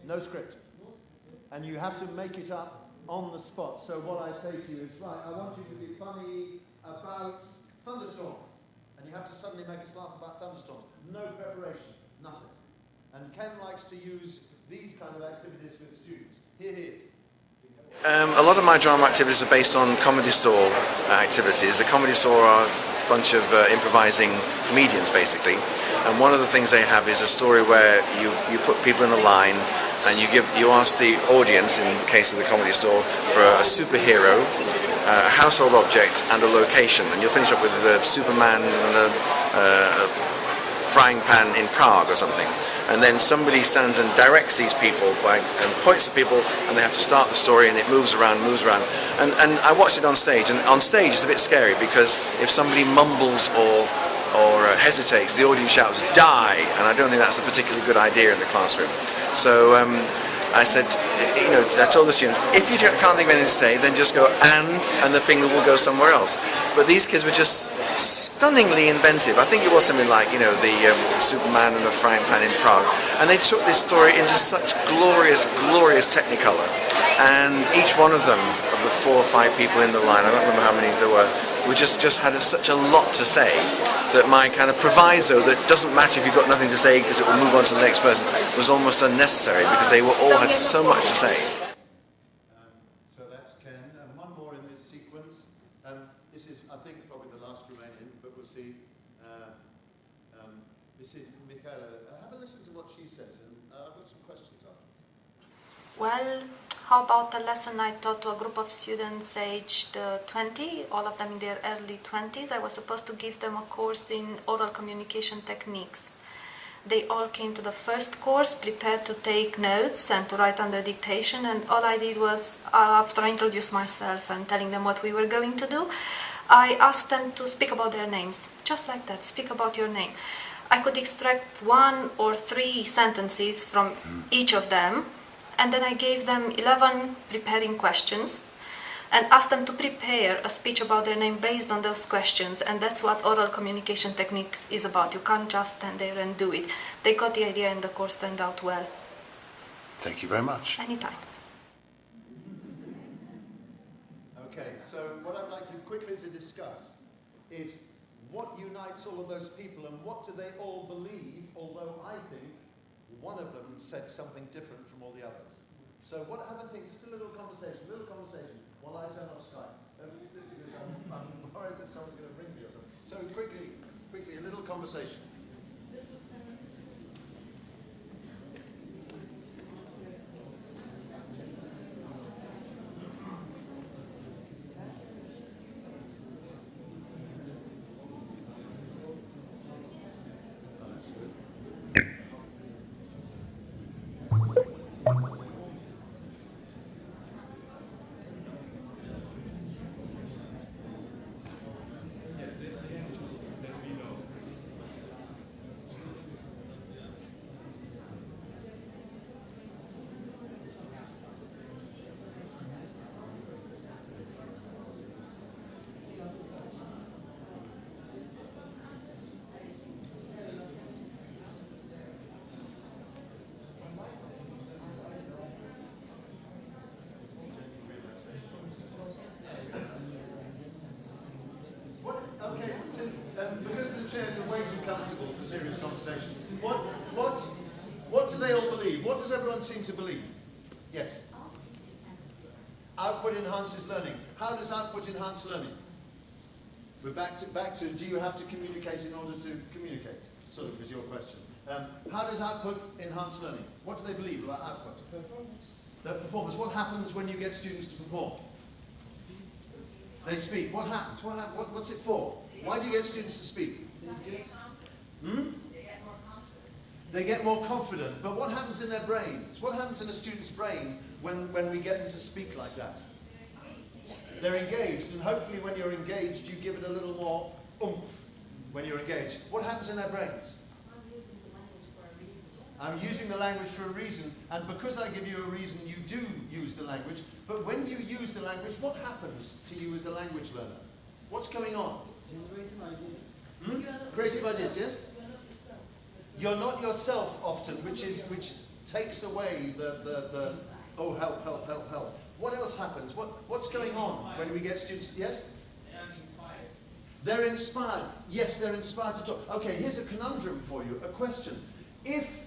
No script. And you have to make it up on the spot. So what I say to you is, right, I want you to be funny about thunderstorms. And you have to suddenly make us laugh about thunderstorms. No preparation, nothing. And Ken likes to use these kind of activities with students. Here he is. A lot of my drama activities are based on comedy store activities. The comedy store are a bunch of improvising comedians, basically. And one of the things they have is a story where you put people in a line and you ask the audience, in the case of the comedy store, for a superhero, a household object and a location. And you'll finish up with Superman and a frying pan in Prague or something. And then somebody stands and directs these people and points at people, and they have to start the story, and it moves around. And I watched it on stage, and on stage it's a bit scary because if somebody mumbles or hesitates, the audience shouts "die," and I don't think that's a particularly good idea in the classroom. So I said, I told the students, if you can't think of anything to say, then just go and the finger will go somewhere else. But these kids were just stunningly inventive. I think it was something like, the Superman and the frying pan in Prague. And they took this story into such glorious, glorious technicolor. And each one of them, of the 4 or 5 people in the line, I don't remember how many there were, we just had such a lot to say that my kind of proviso that doesn't matter if you've got nothing to say because it will move on to the next person was almost unnecessary because they all had so much to say. So that's Ken. And one more in this sequence. This is, I think, probably the last Romanian, but we'll see. This is Michaela. Have a listen to what she says, and I've got some questions afterwards. Well, how about the lesson I taught to a group of students aged 20, all of them in their early 20s. I was supposed to give them a course in oral communication techniques. They all came to the first course prepared to take notes and to write under dictation, and all I did was, after I introduced myself and telling them what we were going to do, I asked them to speak about their names. Just like that, speak about your name. I could extract 1 or 3 sentences from each of them, and then I gave them 11 preparing questions and asked them to prepare a speech about their name based on those questions. And that's what oral communication techniques is about. You can't just stand there and do it. They got the idea and the course turned out well. Thank you very much. Anytime. Okay, so what I'd like you quickly to discuss is what unites all of those people and what do they all believe, although I think one of them said something different from all the others. So have a think, just a little conversation while I turn off Skype. Because I'm worried that someone's going to ring me or something. So quickly, a little conversation. Because the chairs are way too comfortable for serious conversation, what do they all believe? What does everyone seem to believe? Yes? Output enhances learning. How does output enhance learning? We're back to do you have to communicate in order to communicate? Sort of was your question. How does output enhance learning? What do they believe about output? Performance. The performance. What happens when you get students to perform? They speak. What happens? What's it for? Why do you get students to speak? They get more confident. But what happens in their brains? What happens in a student's brain when we get them to speak like that? They're engaged, and hopefully when you're engaged, you give it a little more oomph when you're engaged. What happens in their brains? I'm using the language for a reason, and because I give you a reason, you do use the language. But when you use the language, what happens to you as a language learner? What's going on? Generating ideas. Creative ideas, yes? You're not yourself often, which takes away the oh, help, help, help, help. What else happens? What's going on when we get students? Yes? They are inspired. They're inspired. Yes, they're inspired to talk. Okay, here's a conundrum for you, a question. If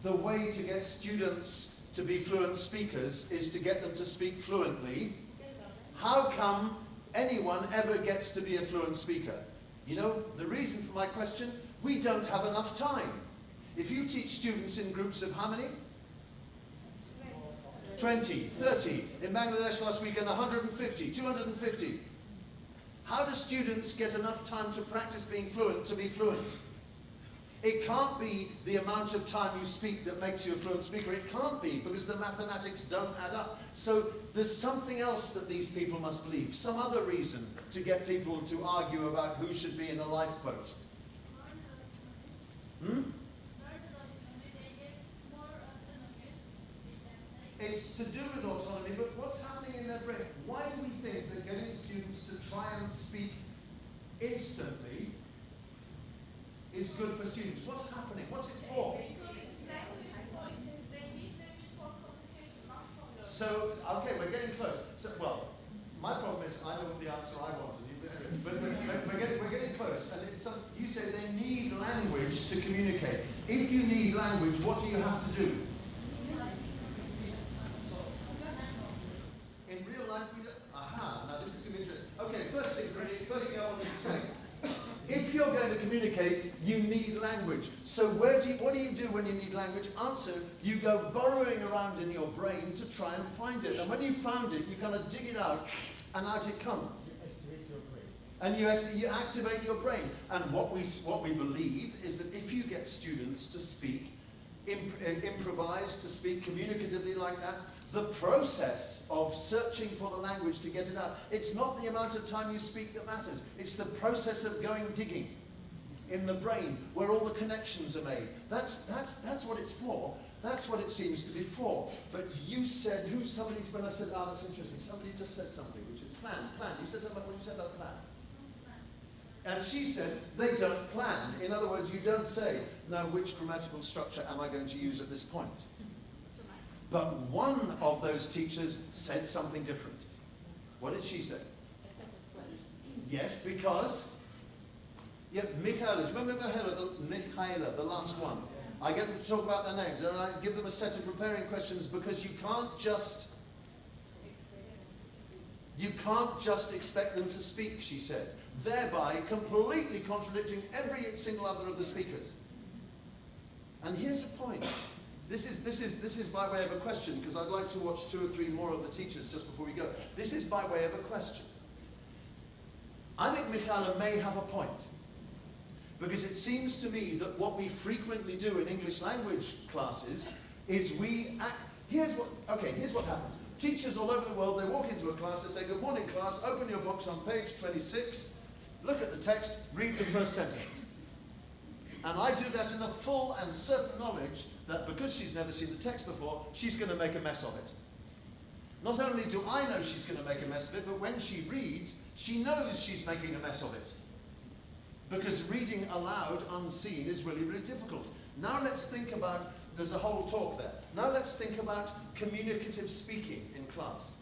the way to get students to be fluent speakers is to get them to speak fluently, how come anyone ever gets to be a fluent speaker? You know, the reason for my question, we don't have enough time. If you teach students in groups of how many? 20, 30. In Bangladesh last weekend, 150, 250. How do students get enough time to practice being fluent to be fluent? It can't be the amount of time you speak that makes you a fluent speaker. It can't be, because the mathematics don't add up. So there's something else that these people must believe, some other reason to get people to argue about who should be in a lifeboat. It's to do with autonomy, but what's happening in their brain? Why do we think that getting students to try and speak instantly is good for students? What's happening? What's it for? So, okay, we're getting close. So, well, my problem is I know the answer I wanted, but we're getting close. And it's you say they need language to communicate. If you need language, what do you have to do? In real life, we don't. Aha, now this is going to be interesting. Okay, first thing I wanted to say. If you're going to communicate, you need language. So what do you do when you need language? Answer, you go burrowing around in your brain to try and find it. And when you found it, you kind of dig it out, and out it comes. And you activate your brain. And what we believe is that if you get students to speak, improvise, to speak communicatively like that, the process of searching for the language to get it out, it's not the amount of time you speak that matters. It's the process of going digging in the brain where all the connections are made. That's what it's for. That's what it seems to be for. But you said, when I said, that's interesting, somebody just said something, which is plan. You said something, what did you say about plan? And she said, they don't plan. In other words, you don't say, now which grammatical structure am I going to use at this point? But one of those teachers said something different. What did she say? Yes, because Michaela, remember Michaela, the last one. I get them to talk about their names, and I give them a set of preparing questions, because you can't just expect them to speak, she said, thereby completely contradicting every single other of the speakers. And here's the point. This is by way of a question, because I'd like to watch 2 or 3 more of the teachers just before we go. This is by way of a question. I think Michaela may have a point, because it seems to me that what we frequently do in English language classes is here's what happens. Teachers all over the world, they walk into a class, they say, good morning class, open your books on page 26, look at the text, read the first sentence. And I do that in the full and certain knowledge that because she's never seen the text before, she's going to make a mess of it. Not only do I know she's going to make a mess of it, but when she reads, she knows she's making a mess of it. Because reading aloud, unseen, is really, really difficult. Now let's think about, there's a whole talk there. Now let's think about communicative speaking in class.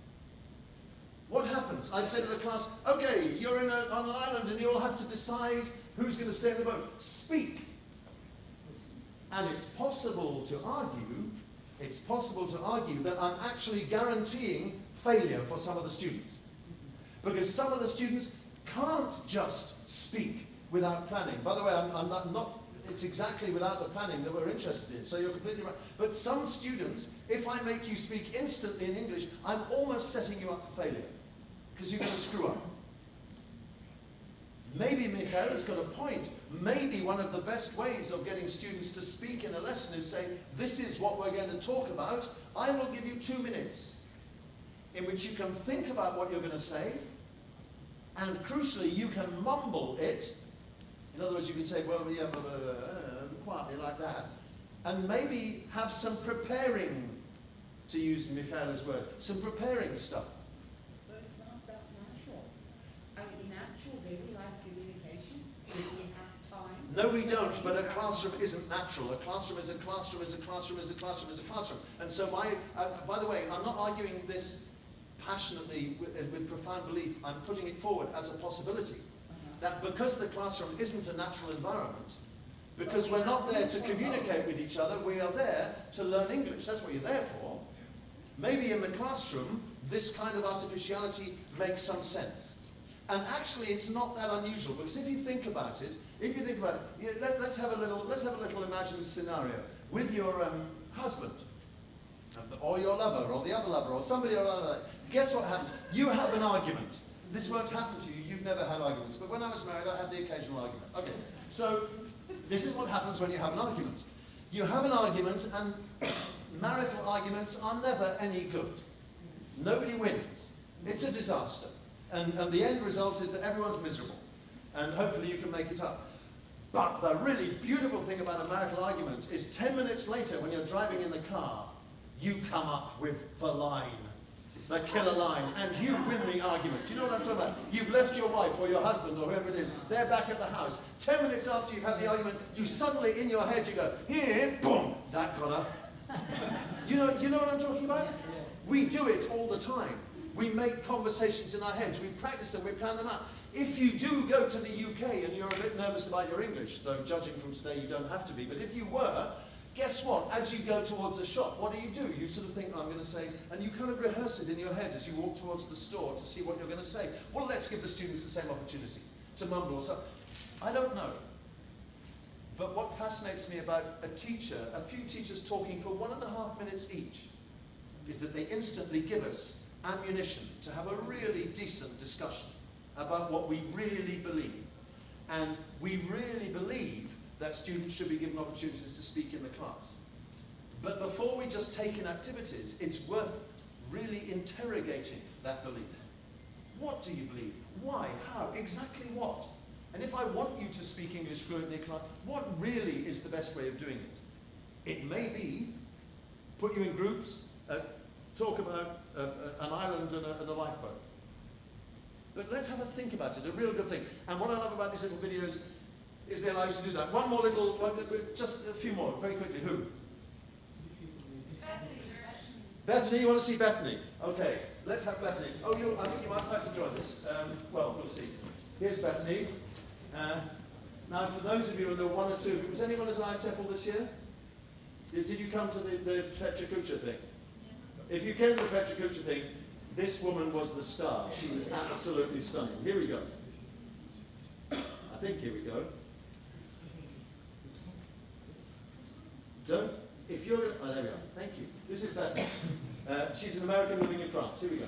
What happens? I say to the class, okay, you're on an island and you all have to decide who's going to stay in the boat. Speak. And it's possible to argue that I'm actually guaranteeing failure for some of the students. Because some of the students can't just speak without planning. By the way, I'm not it's exactly without the planning that we're interested in, so you're completely right. But some students, if I make you speak instantly in English, I'm almost setting you up for failure, because you're going to screw up. Maybe Michaela's got a point. Maybe one of the best ways of getting students to speak in a lesson is say, this is what we're going to talk about. I will give you 2 minutes in which you can think about what you're going to say, and crucially, you can mumble it. In other words, you can say, well, yeah, quietly like that. And maybe have some preparing, to use Michaela's word, some preparing stuff. But it's not that natural. I mean, in actual daily life communication, we have time. No, we don't, but a classroom isn't natural. A classroom is a classroom is a classroom is a classroom is a classroom. And so by the way, I'm not arguing this passionately with profound belief. I'm putting it forward as a possibility. That because the classroom isn't a natural environment, because we're not there to communicate with each other, we are there to learn English. That's what you're there for. Maybe in the classroom, this kind of artificiality makes some sense. And actually, it's not that unusual, because if you think about it, let's have a little imagined scenario with your husband, or your lover, or the other lover, or somebody or other. Guess what happens? You have an argument. This won't happen to you. You've never had arguments. But when I was married, I had the occasional argument. Okay, so this is what happens when you have an argument. You have an argument, and marital arguments are never any good. Nobody wins. It's a disaster. And the end result is that everyone's miserable. And hopefully you can make it up. But the really beautiful thing about a marital argument is 10 minutes later, when you're driving in the car, you come up with the line, the killer line, and you win the argument. Do you know what I'm talking about? You've left your wife or your husband or whoever it is, they're back at the house. 10 minutes after you've had the argument, you suddenly, in your head, you go, here, boom, that got her. You know what I'm talking about? We do it all the time. We make conversations in our heads, we practice them, we plan them out. If you do go to the UK and you're a bit nervous about your English, though judging from today you don't have to be, but if you were, guess what? As you go towards the shop, what do? You sort of think, oh, I'm going to say, and you kind of rehearse it in your head as you walk towards the store to see what you're going to say. Well, let's give the students the same opportunity to mumble or something. I don't know. But what fascinates me about a few teachers talking for 1.5 minutes each, is that they instantly give us ammunition to have a really decent discussion about what we really believe. And we really believe that students should be given opportunities to speak in the class. But before we just take in activities, it's worth really interrogating that belief. What do you believe? Why? How? Exactly what? And if I want you to speak English fluently in class, what really is the best way of doing it? It may be put you in groups, talk about an island and a lifeboat. But let's have a think about it, a real good thing. And what I love about these little videos is they allow you to do that. One more little, just a few more, very quickly. Who? Bethany, you want to see Bethany? Okay, let's have Bethany. Oh, I think you might quite enjoy this. Well, we'll see. Here's Bethany. Now, for those of you who know one or two, was anyone at TESOL this year? Did you come to the Petra Kucha thing? If you came to the Petra Kucha thing, this woman was the star. She was absolutely stunning. Here we go. I think here we go. If you're, oh, there we are. Thank you. This is Bethany. She's an American living in France. Here we go.